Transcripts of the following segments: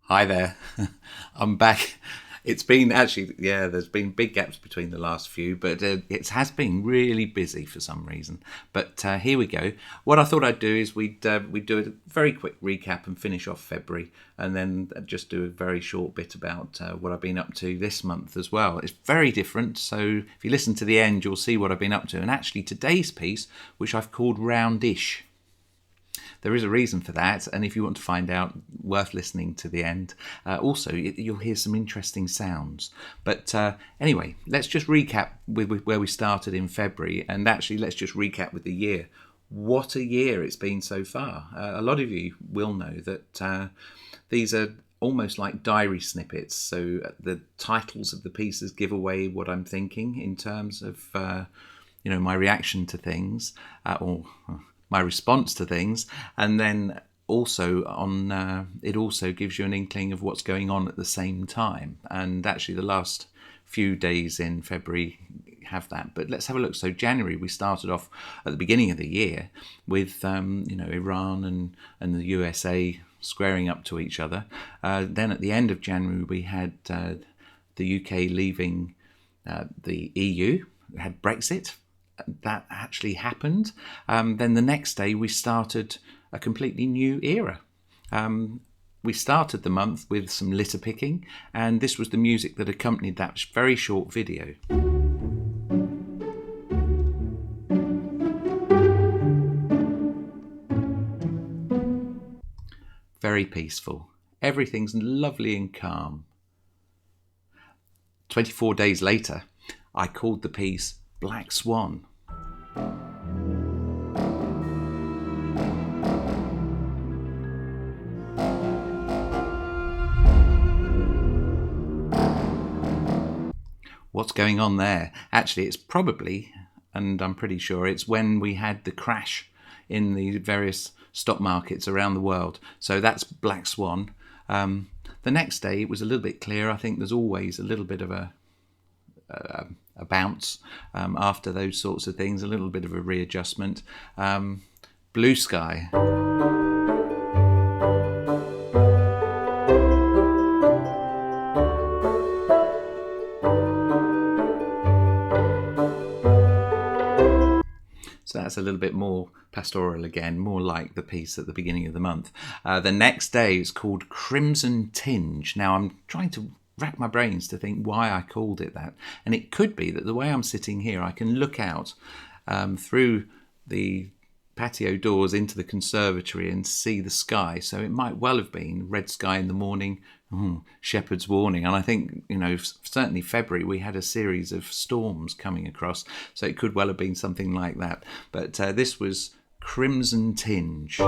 Hi there. I'm back. It's been actually, yeah, there's been big gaps between the last few, but it has been really busy for some reason. But here we go. What I thought I'd do is we'd do a very quick recap and finish off February, and then just do a very short bit about what I've been up to this month as well. It's very different, so if you listen to the end, you'll see what I've been up to. And actually, today's piece, which I've called Roundish. There is a reason for that, and if you want to find out, worth listening to the end. Also, you'll hear some interesting sounds. But anyway, let's just recap with where we started in February, and actually let's just recap with the year. What a year it's been so far. A lot of you will know that these are almost like diary snippets, so the titles of the pieces give away what I'm thinking in terms of my reaction to things, or my response to things, and then also on it also gives you an inkling of what's going on at the same time. And actually the last few days in February have that. But let's have a look. So January, we started off at the beginning of the year with Iran and the USA squaring up to each other. Then at the end of January, we had the UK leaving the EU. We had Brexit. That actually happened. Then the next day we started a completely new era. We started the month with some litter picking, and this was the music that accompanied that very short video. Very peaceful. Everything's lovely and calm. 24 days later, I called the piece Black Swan. What's going on there? Actually, it's probably, and I'm pretty sure, it's when we had the crash in the various stock markets around the world. So that's Black Swan. The next day, it was a little bit clearer. I think there's always a little bit of a bounce after those sorts of things, a little bit of a readjustment. Blue Sky. So that's a little bit more pastoral again, more like the piece at the beginning of the month. The next day is called Crimson Tinge. Now I'm trying to rack my brains to think why I called it that. And it could be that the way I'm sitting here, I can look out through the patio doors into the conservatory and see the sky. So it might well have been red sky in the morning, shepherd's warning. And I think, certainly February, we had a series of storms coming across. So it could well have been something like that. But this was Crimson Tinge.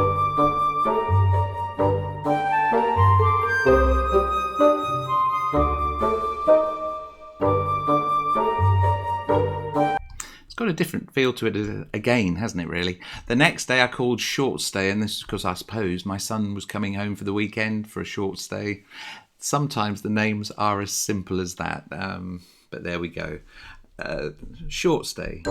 Got a different feel to it again, hasn't it, really? The next day I called Short Stay, and this is because I suppose my son was coming home for the weekend for a short stay. Sometimes the names are as simple as that, but there we go. Short Stay.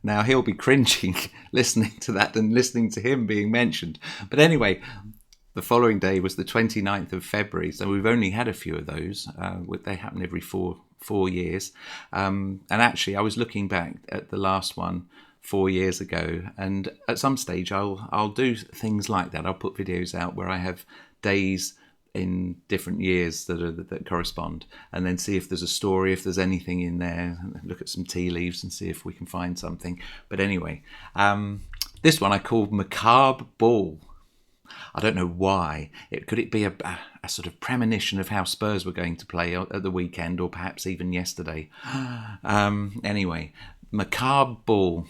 Now he'll be cringing listening to that and listening to him being mentioned. But anyway, the following day was the 29th of February, so we've only had a few of those. They happen every four years. And actually, I was looking back at the last one 4 years ago, and at some stage I'll do things like that. I'll put videos out where I have days in different years that correspond, and then see if there's a story, if there's anything in there, look at some tea leaves and see if we can find something. But anyway, this one I called Macabre Ball. I don't know why. Could it be a sort of premonition of how Spurs were going to play at the weekend, or perhaps even yesterday? Anyway, Macabre Ball.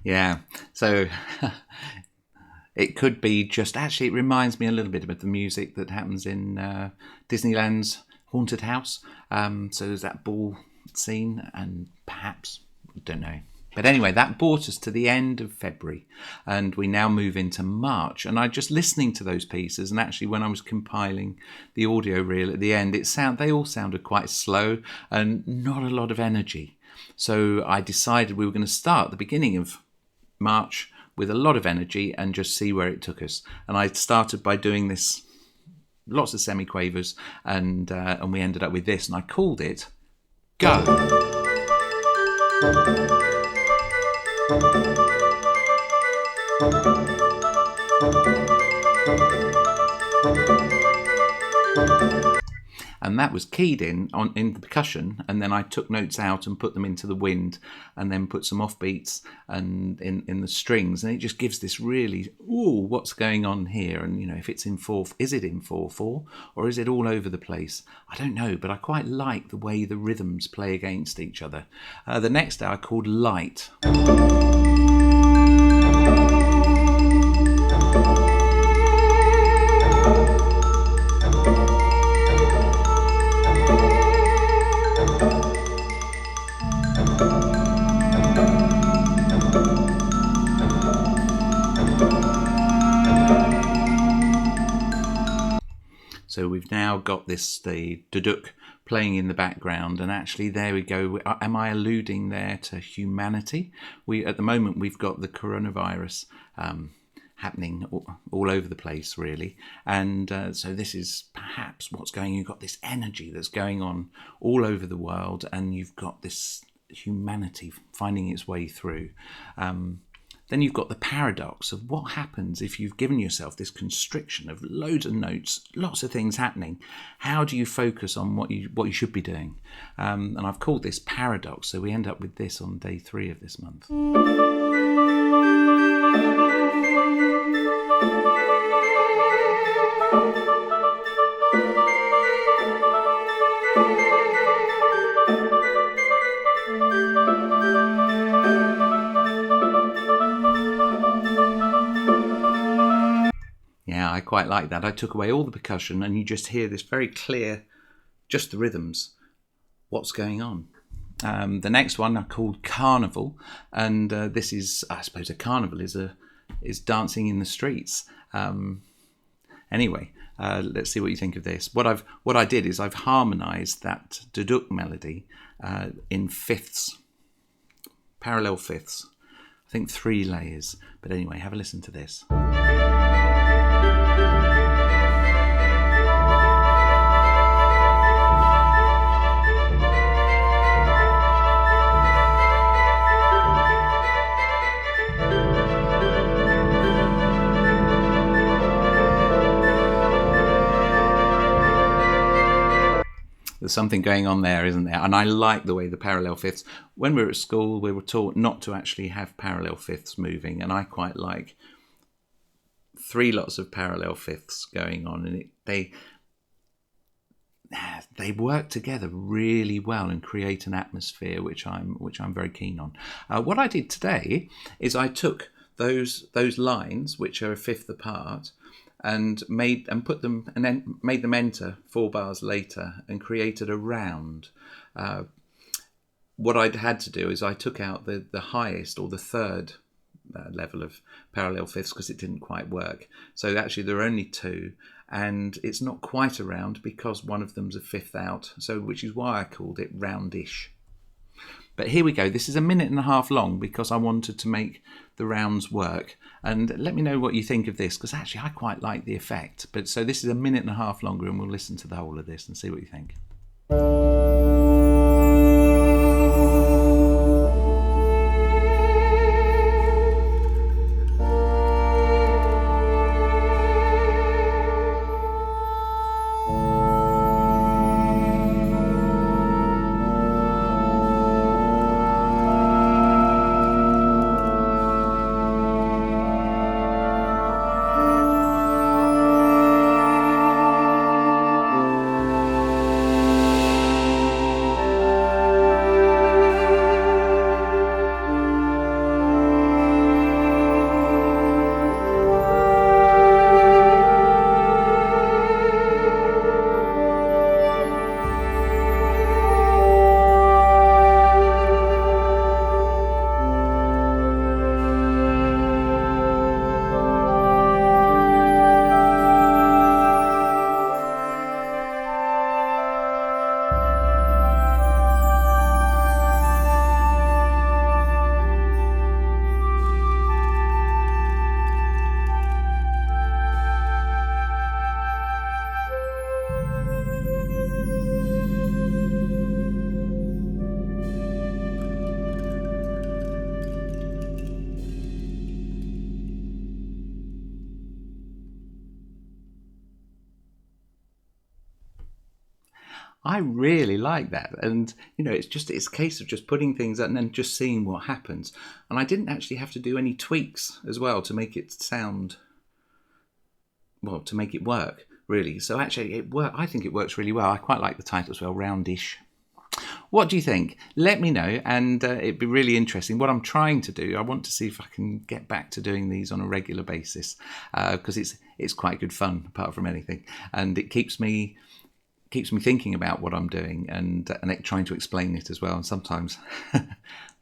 Yeah. So it could be just actually, it reminds me a little bit of the music that happens in Disneyland's Haunted House. So there's that ball scene, and perhaps, don't know. But anyway, that brought us to the end of February, and we now move into March. And I just listening to those pieces, and actually when I was compiling the audio reel at the end, they all sounded quite slow and not a lot of energy. So I decided we were going to start the beginning of March with a lot of energy and just see where it took us. And I started by doing this, lots of semiquavers, and we ended up with this, and I called it Go. And that was keyed in the percussion, and then I took notes out and put them into the wind, and then put some offbeats and in the strings, and it just gives this really, ooh, what's going on here? And if it's in 4, is it in 4/4, or is it all over the place? I don't know, but I quite like the way the rhythms play against each other. The next I called Light. So we've now got the duduk playing in the background, and actually there we go. Am I alluding there to humanity? At the moment we've got the coronavirus happening all over the place, really, and so this is perhaps what's going. You've got this energy that's going on all over the world, and you've got this humanity finding its way through. Then you've got the paradox of what happens if you've given yourself this constriction of loads of notes, lots of things happening. How do you focus on what you should be doing? And I've called this paradox, so we end up with this on day 3 of this month. Yeah, I quite like that. I took away all the percussion, and you just hear this very clear, just the rhythms, what's going on. The next one I called Carnival, and this is, I suppose, a carnival is dancing in the streets. Anyway, let's see what you think of this. What I did is I've harmonised that duduk melody in fifths, parallel fifths. I think 3 layers. But anyway, have a listen to this. There's something going on there, isn't there? And I like the way the parallel fifths, when we were at school, we were taught not to actually have parallel fifths moving. And I quite like 3 lots of parallel fifths going on. And they work together really well and create an atmosphere, which I'm very keen on. What I did today is I took those lines, which are a fifth apart, and made them enter 4 bars later and created a round. What I'd had to do is I took out the highest, or the third level of parallel fifths, because it didn't quite work. So actually there are only 2, and it's not quite a round because one of them's a fifth out, so which is why I called it roundish. But here we go. This is 1.5 minutes long because I wanted to make the rounds work. And let me know what you think of this, because actually I quite like the effect. But so this is 1.5 minutes longer, and we'll listen to the whole of this and see what you think. I really like that. And, it's a case of just putting things up and then just seeing what happens. And I didn't actually have to do any tweaks as well to make it sound, well, to make it work, really. So actually, I think it works really well. I quite like the title as well, Roundish. What do you think? Let me know, and it'd be really interesting. What I'm trying to do, I want to see if I can get back to doing these on a regular basis, because it's quite good fun, apart from anything, and it keeps me thinking about what I'm doing and trying to explain it as well. And sometimes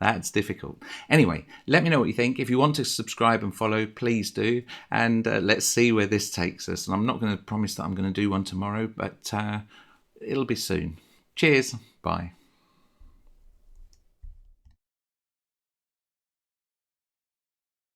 that's difficult. Anyway, let me know what you think. If you want to subscribe and follow, please do. And let's see where this takes us. And I'm not going to promise that I'm going to do one tomorrow, but it'll be soon. Cheers. Bye.